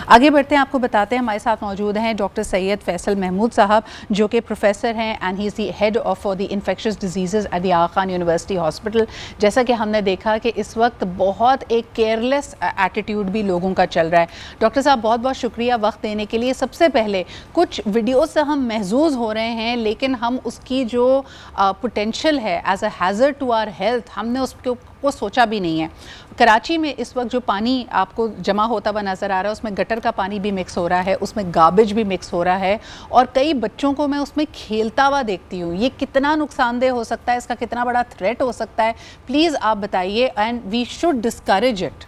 आगे बढ़ते हैं, आपको बताते हैं हमारे साथ मौजूद हैं डॉक्टर सैयद फैसल महमूद साहब, जो कि प्रोफेसर हैं and he is the head of for the infectious diseases at the Aga Khan university hospital. जैसा कि हमने देखा कि इस वक्त बहुत एक केयरलेस एटीट्यूड भी लोगों का चल रहा है। डॉक्टर साहब, बहुत बहुत शुक्रिया वक्त देने के लिए। सबसे पहले कुछ वीडियोज़ से हम महजूज हो रहे हैं, लेकिन हम उसकी जो पोटेंशियल है as a hazard to our health, हमने उसको सोचा भी नहीं है। कराची में इस वक्त जो पानी आपको जमा होता हुआ नज़र आ रहा है, उसमें गटर का पानी भी मिक्स हो रहा है, उसमें गार्बेज भी मिक्स हो रहा है, और कई बच्चों को मैं उसमें खेलता हुआ देखती हूँ। ये कितना नुकसानदेह हो सकता है, इसका कितना बड़ा थ्रेट हो सकता है, प्लीज़ आप बताइए, and we should discourage it.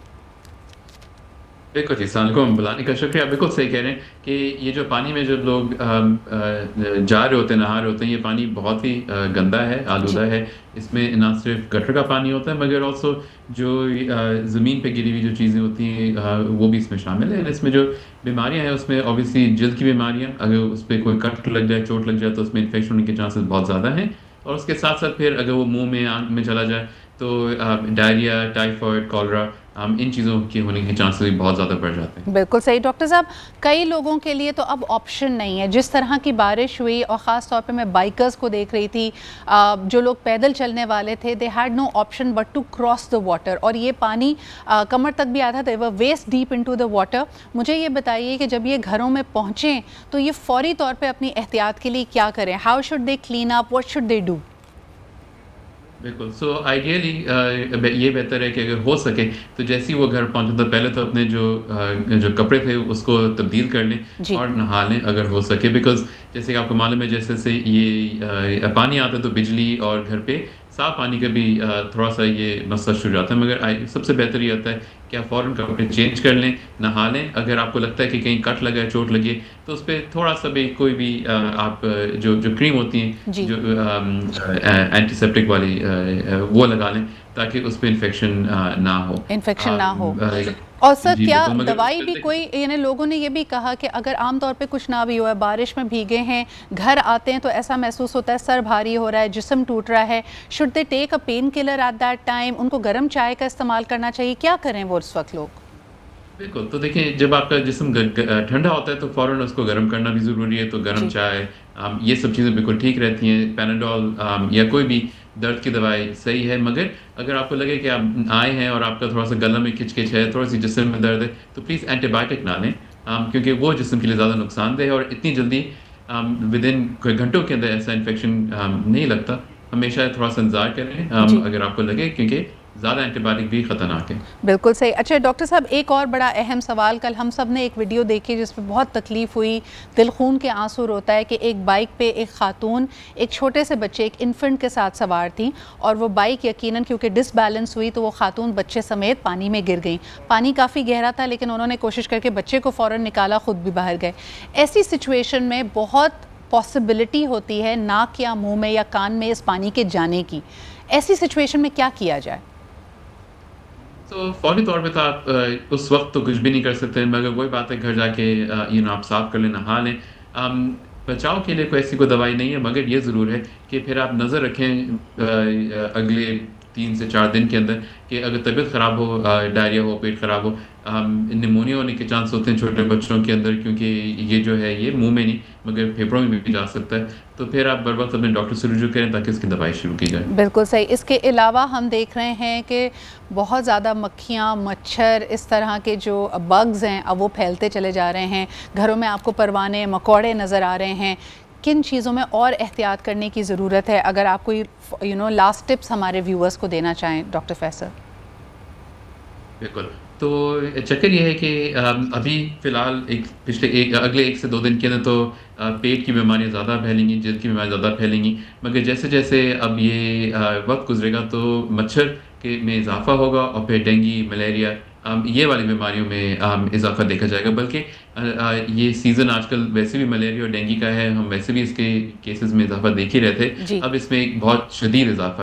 बिल्कुल जी, सलाम बुलाने का शुक्रिया। बिल्कुल सही कह रहे हैं कि ये जो पानी में जब लोग जा रहे होते हैं, नहा रहे होते हैं, ये पानी बहुत ही गंदा है, आलूदा है। इसमें ना सिर्फ गटर का पानी होता है, मगर ऑल्सो जो ज़मीन पे गिरी हुई जो चीज़ें होती हैं वो भी इसमें शामिल है। इसमें जो बीमारियां हैं उसमें ऑब्वियसली जल्द की बीमारियां, अगर उस पर कोई कट लग जाए, चोट लग जाए, तो उसमें इन्फेक्शन होने के चांसेस बहुत ज़्यादा हैं। और उसके साथ साथ फिर अगर वो मुंह में, आंख में चला जाए तो डायरिया, टाइफाइड, कॉलरा, इन चीज़ों के होने के चांसेस भी बहुत ज़्यादा बढ़ जाते हैं। बिल्कुल सही डॉक्टर साहब, कई लोगों के लिए तो अब ऑप्शन नहीं है। जिस तरह की बारिश हुई, और ख़ास तौर पे मैं बाइकर्स को देख रही थी, जो लोग पैदल चलने वाले थे, they had no option but to cross the water, और ये पानी कमर तक भी आता था, वो waist deep into the water. मुझे ये बताइए कि जब ये घरों में पहुँचें तो ये फौरी तौर पर अपनी एहतियात के लिए क्या करें? How should they clean up, what should they do? बिल्कुल, सो आइडियली ये बेहतर है कि अगर हो सके तो जैसे ही वो घर पहुँचे तो पहले तो अपने जो कपड़े थे उसको तब्दील कर लें और नहा लें अगर हो सके। बिकॉज़ जैसे कि आपको मालूम है, जैसे से ये पानी आता है तो बिजली और घर पे साफ़ पानी का भी थोड़ा-सा ये मसला शुरू हो जाता है। मगर सबसे बेहतर ये होता है कि आप फ़ौरन कपड़े चेंज कर लें, नहा लें। अगर आपको लगता है कि कहीं कट लगा है, चोट लगी है, तो उस पे थोड़ा-सा भी कोई भी आप जो क्रीम होती हैं, जो एंटीसेप्टिक वाली वो लगा लें, ताकि उस पे इन्फेक्शन ना हो। और सर, जी, क्या बिल्कुल, मगर दवाई भी कोई, यानी लोगों ने ये भी कहा कि अगर आम तौर पे कुछ ना भी हुआ है, बारिश में भीगे हैं, घर आते हैं तो ऐसा महसूस होता है सर भारी हो रहा है, जिस्म टूट रहा है, should they take a painkiller at that time? उनको गर्म चाय का इस्तेमाल करना चाहिए? क्या करें वो उस वक्त लोग? बिल्कुल, तो देखिए, जब आपका जिस्म ठंडा होता है तो फ़ौरन उसको गर्म करना भी ज़रूरी है, तो गर्म चाय, ये सब चीज़ें बिल्कुल ठीक रहती हैं। पैनाडोल या कोई भी दर्द की दवाई सही है। मगर अगर आपको लगे कि आप आए हैं और आपका थोड़ा-सा गला में खिच-खिच है, थोड़ी-सी जिस्म में दर्द है, तो प्लीज़ एंटीबायोटिक ना लें, क्योंकि वो जिस्म के लिए ज़्यादा नुकसानदेह है, और इतनी जल्दी विदिन कोई घंटों के अंदर ऐसा इन्फेक्शन नहीं लगता। हमेशा थोड़ा-सा इंतज़ार करें अगर आपको लगे, क्योंकि ज़्यादा एंटीबायोटिक भी ख़तरनाक है। बिल्कुल सही। अच्छा डॉक्टर साहब, एक और बड़ा अहम सवाल, कल हम सब ने एक वीडियो देखी जिसमें बहुत तकलीफ़ हुई, दिल खून के आंसू रोता है, कि एक बाइक पे एक खातून एक छोटे से बच्चे, एक इन्फेंट के साथ सवार थी, और वो बाइक यकीनन क्योंकि डिसबैलेंस हुई तो वो खातून बच्चे समेत पानी में गिर गई। पानी काफ़ी गहरा था, लेकिन उन्होंने कोशिश करके बच्चे को फ़ौरन निकाला, ख़ुद भी बाहर गए। ऐसी सिचुएशन में बहुत पॉसिबिलिटी होती है नाक या मुँह में या कान में इस पानी के जाने की। ऐसी सिचुएशन में क्या किया जाए? तो फ़ौरी तौर पे तो आप उस वक़्त तो कुछ भी नहीं कर सकते, मगर वही बात है, घर जाके आप साफ़ कर लें, नहा लें। बचाव के लिए कोई ऐसी कोई दवाई नहीं है, मगर ये ज़रूर है कि फिर आप नज़र रखें अगले 3 से 4 दिन के अंदर, कि अगर तबीयत ख़राब हो, डायरिया हो, पेट ख़राब हो, निमोनिया होने के चांस होते हैं छोटे बच्चों के अंदर, क्योंकि ये जो है ये मुँह में नहीं मगर फेफड़ों में भी जा सकता है। तो फिर आप बर वक़्त अपने डॉक्टर से रुजू करें ताकि इसकी दवाई शुरू की जाए। बिल्कुल सही। इसके अलावा हम देख रहे हैं कि बहुत ज़्यादा मक्खियाँ, मच्छर, इस तरह के जो बग्स हैं अब वो फैलते चले जा रहे हैं। घरों में आपको परवाने, मकोड़े नज़र आ रहे हैं। किन चीज़ों में और एहतियात करने की ज़रूरत है? अगर आप कोई लास्ट टिप्स हमारे व्यूअर्स को देना चाहें डॉक्टर फैसल। बिल्कुल, तो चक्कर ये है कि अभी फ़िलहाल अगले 1 से 2 दिन के अंदर तो पेट की बीमारियाँ ज़्यादा फैलेंगी, जल्द की बीमारियाँ ज़्यादा फैलेंगी। मगर जैसे-जैसे अब ये वक़्त गुज़रेगा तो मच्छर के में इज़ाफ़ा होगा, और फिर डेंगू, मलेरिया, ये वाली बीमारियों में इज़ाफ़ा देखा जाएगा। बल्कि ये सीज़न आजकल वैसे भी मलेरिया और डेंगू का है, हम वैसे भी इसके केसेज़ में इज़ाफ़ा देख ही रहे थे। अब इसमें एक बहुत शदीद इज़ाफ़ा